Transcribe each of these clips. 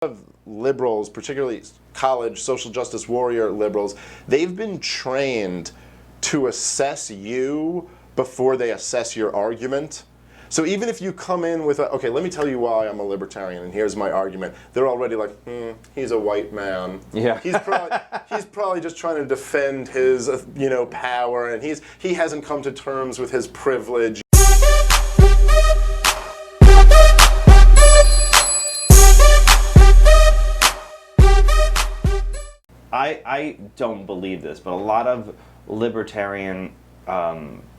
of liberals, particularly college social justice warrior liberals, they've been trained to assess you before they assess your argument. So even if you come in with okay, let me tell you why I'm a libertarian and here's my argument, they're already like, he's a white man. Yeah. He's probably just trying to defend his, power, and he hasn't come to terms with his privilege. I don't believe this, but a lot of libertarian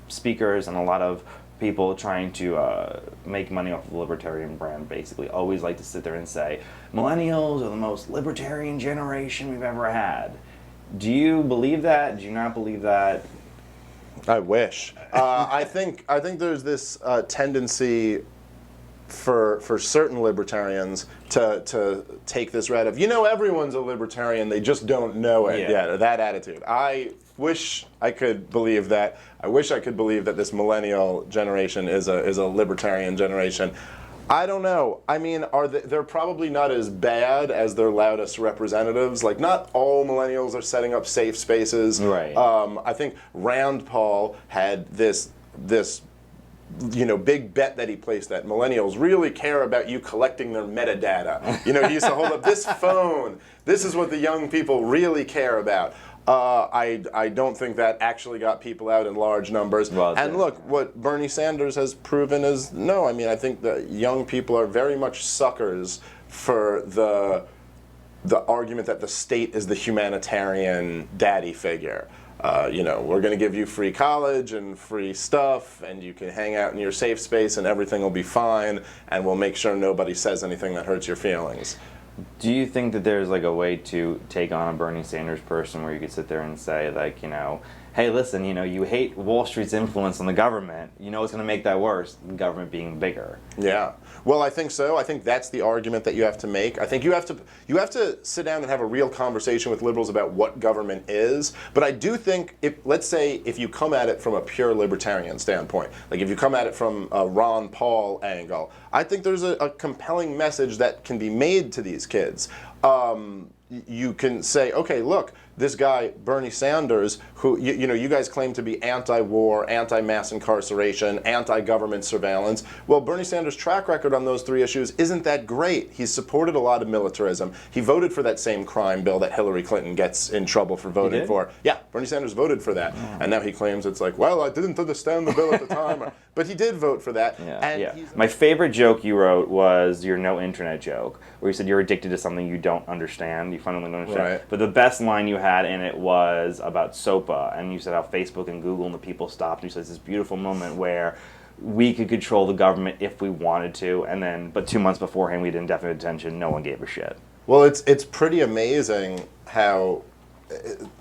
speakers and a lot of people trying to make money off of the libertarian brand basically always like to sit there and say, millennials are the most libertarian generation we've ever had. Do you believe that? Do you not believe that? I wish. I think there's this tendency for certain libertarians to take this route of, everyone's a libertarian, they just don't know it yet, or that attitude. I wish I could believe that. I wish I could believe that this millennial generation is a libertarian generation. I don't know. I mean, they're probably not as bad as their loudest representatives. Like, not all millennials are setting up safe spaces. Right. I think Rand Paul had this big bet that he placed that millennials really care about you collecting their metadata. He used to hold up this phone. This is what the young people really care about. I don't think that actually got people out in large numbers. Well, and look, what Bernie Sanders has proven is no. I mean, I think that young people are very much suckers for the argument that the state is the humanitarian daddy figure. We're going to give you free college and free stuff, and you can hang out in your safe space and everything will be fine, and we'll make sure nobody says anything that hurts your feelings. Do you think that there's like a way to take on a Bernie Sanders person where you could sit there and say, like, hey, listen, you hate Wall Street's influence on the government. It's going to make that worse, the government being bigger. Yeah. Well, I think so. I think that's the argument that you have to make. I think you have to sit down and have a real conversation with liberals about what government is. But I do think, let's say if you come at it from a pure libertarian standpoint, like if you come at it from a Ron Paul angle, I think there's a compelling message that can be made to these kids. You can say, okay, look, this guy, Bernie Sanders, who, you guys claim to be anti-war, anti-mass incarceration, anti-government surveillance. Well, Bernie Sanders' track record on those three issues isn't that great. He's supported a lot of militarism. He voted for that same crime bill that Hillary Clinton gets in trouble for voting for. Yeah, Bernie Sanders voted for that. Oh. And now he claims it's like, well, I didn't understand the bill at the time. But he did vote for that. My favorite joke you wrote was your no internet joke, where you said you're addicted to something you don't understand. You fundamentally don't understand. Right. But the best line you had in it was about SOPA, and you said how Facebook and Google and the people stopped. You said it's this beautiful moment where we could control the government if we wanted to, but 2 months beforehand we had indefinite detention. No one gave a shit. Well, it's pretty amazing how,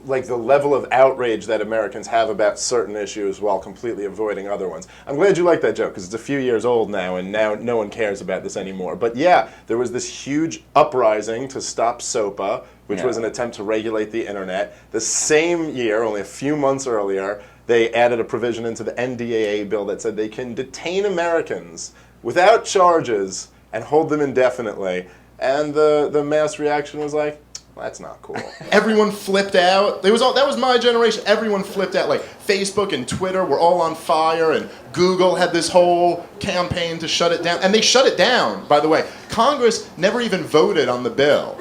like, the level of outrage that Americans have about certain issues while completely avoiding other ones. I'm glad you like that joke, because it's a few years old now, and now no one cares about this anymore. But yeah, there was this huge uprising to stop SOPA, which was an attempt to regulate the internet. The same year, only a few months earlier, they added a provision into the NDAA bill that said they can detain Americans without charges and hold them indefinitely. And the mass reaction was like, that's not cool. Everyone flipped out. That was my generation. Everyone flipped out. Like, Facebook and Twitter were all on fire, and Google had this whole campaign to shut it down. And they shut it down, by the way. Congress never even voted on the bill.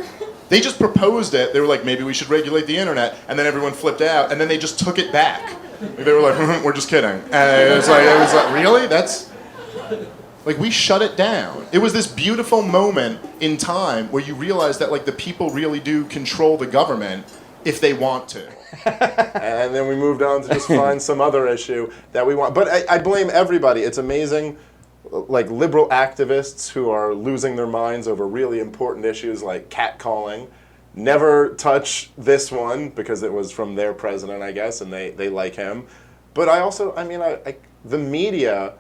They just proposed it. They were like, maybe we should regulate the internet. And then everyone flipped out, and then they just took it back. They were like, we're just kidding. And it was like, really? That's... Like, we shut it down. It was this beautiful moment in time where you realize that, like, the people really do control the government if they want to. And then we moved on to just find some other issue that we want. But I blame everybody. It's amazing, like, liberal activists who are losing their minds over really important issues like catcalling. Never touch this one because it was from their president, I guess, and they like him. But the media...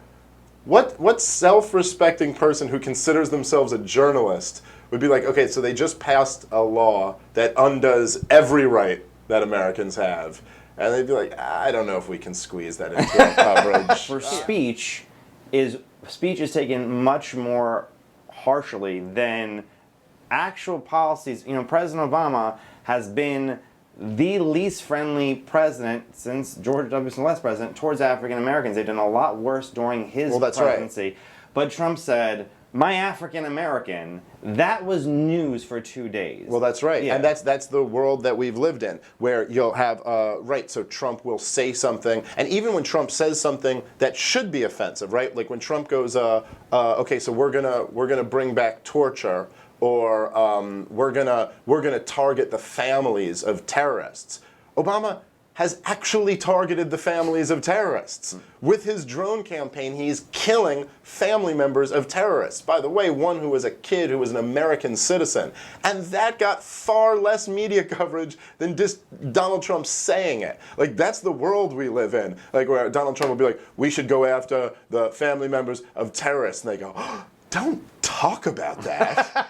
What self-respecting person who considers themselves a journalist would be like, okay, so they just passed a law that undoes every right that Americans have. And they'd be like, I don't know if we can squeeze that into our coverage. For speech is taken much more harshly than actual policies, President Obama has been the least friendly president since George W. Bush was president towards African Americans. They've done a lot worse during his presidency. Right. But Trump said, my African American, that was news for 2 days. Well, that's right. Yeah. And that's the world that we've lived in, where you'll have, right, so Trump will say something, and even when Trump says something that should be offensive, right? Like when Trump goes, okay, so we're gonna bring back torture, or we're gonna target the families of terrorists. Obama has actually targeted the families of terrorists. With his drone campaign, he's killing family members of terrorists. By the way, one who was a kid who was an American citizen. And that got far less media coverage than just Donald Trump saying it. Like, that's the world we live in. Like, where Donald Trump will be like, we should go after the family members of terrorists. And they go, oh, don't talk about that.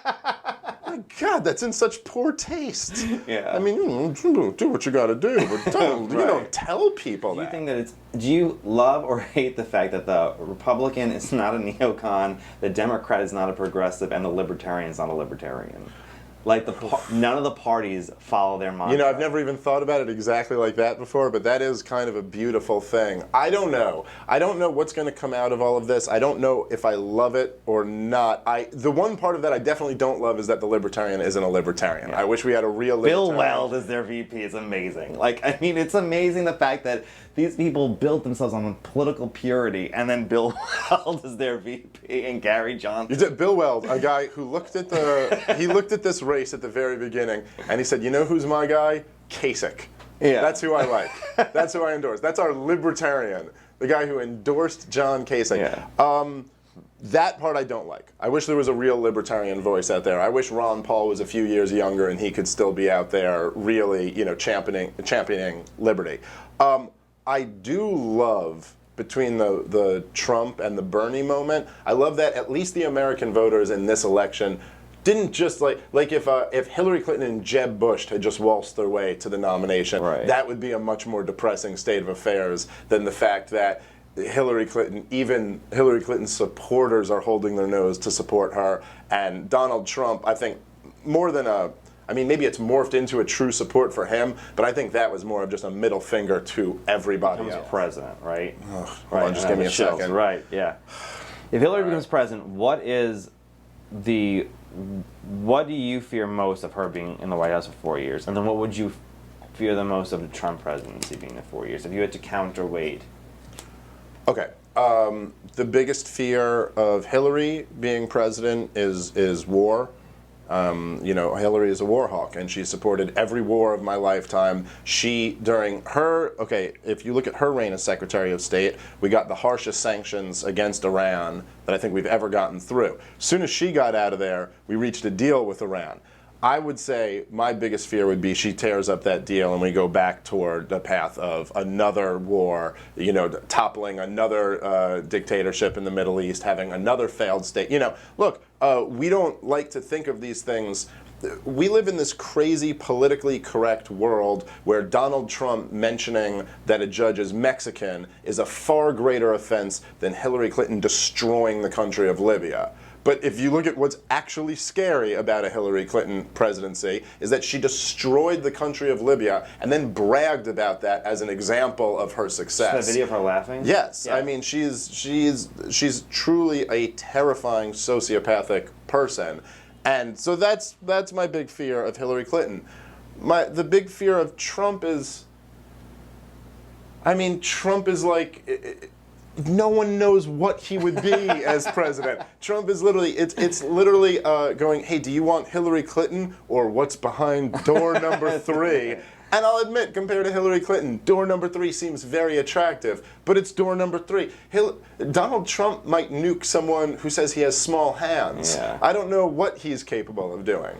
My God, that's in such poor taste. Yeah. I mean, do what you got to do, but don't Right. you don't tell people Do you that. think that do you love or hate the fact that the Republican is not a neocon, the Democrat is not a progressive, and the Libertarian is not a libertarian? Like none of the parties follow their mantra. I've never even thought about it exactly like that before, but that is kind of a beautiful thing. I don't know. I don't know what's going to come out of all of this. I don't know if I love it or not. The one part of that I definitely don't love is that the Libertarian isn't a Libertarian. Yeah. I wish we had a real Libertarian. Bill Weld is their VP. It's amazing. Like, I mean, it's amazing the fact that these people built themselves on political purity, and then Bill Weld is their VP, and Gary Johnson. Bill Weld, a guy who looked at this race at the very beginning, and he said, you know who's my guy? Kasich. Yeah. That's who I like. That's who I endorse. That's our Libertarian, the guy who endorsed John Kasich. Yeah. That part I don't like. I wish there was a real Libertarian voice out there. I wish Ron Paul was a few years younger and he could still be out there really, championing liberty. I do love, between the Trump and the Bernie moment, I love that at least the American voters in this election didn't just like if Hillary Clinton and Jeb Bush had just waltzed their way to the nomination, right. That would be a much more depressing state of affairs than the fact that even Hillary Clinton's supporters are holding their nose to support her, and Donald Trump, I think, maybe it's morphed into a true support for him, but I think that was more of just a middle finger to everybody else. President, right? Hold on, just give me a second. Right, yeah. If Hillary becomes president, what do you fear most of her being in the White House for 4 years? And then what would you fear the most of the Trump presidency being in 4 years, if you had to counterweight? Okay. The biggest fear of Hillary being president is war. Hillary is a war hawk, and she supported every war of my lifetime. If you look at her reign as Secretary of State, we got the harshest sanctions against Iran that I think we've ever gotten through. As soon as she got out of there, we reached a deal with Iran. I would say my biggest fear would be she tears up that deal and we go back toward the path of another war, toppling another dictatorship in the Middle East, having another failed state. Look, we don't like to think of these things. We live in this crazy politically correct world where Donald Trump mentioning that a judge is Mexican is a far greater offense than Hillary Clinton destroying the country of Libya. But if you look at what's actually scary about a Hillary Clinton presidency is that she destroyed the country of Libya and then bragged about that as an example of her success. Is that video of her laughing? Yes. Yeah. I mean, she's truly a terrifying sociopathic person. And so that's my big fear of Hillary Clinton. The big fear of Trump is, Trump is like, no one knows what he would be as president. Trump is literally, it's literally going, hey, do you want Hillary Clinton or what's behind door number 3? And I'll admit, compared to Hillary Clinton, door number 3 seems very attractive, but it's door number 3. Donald Trump might nuke someone who says he has small hands. Yeah. I don't know what he's capable of doing.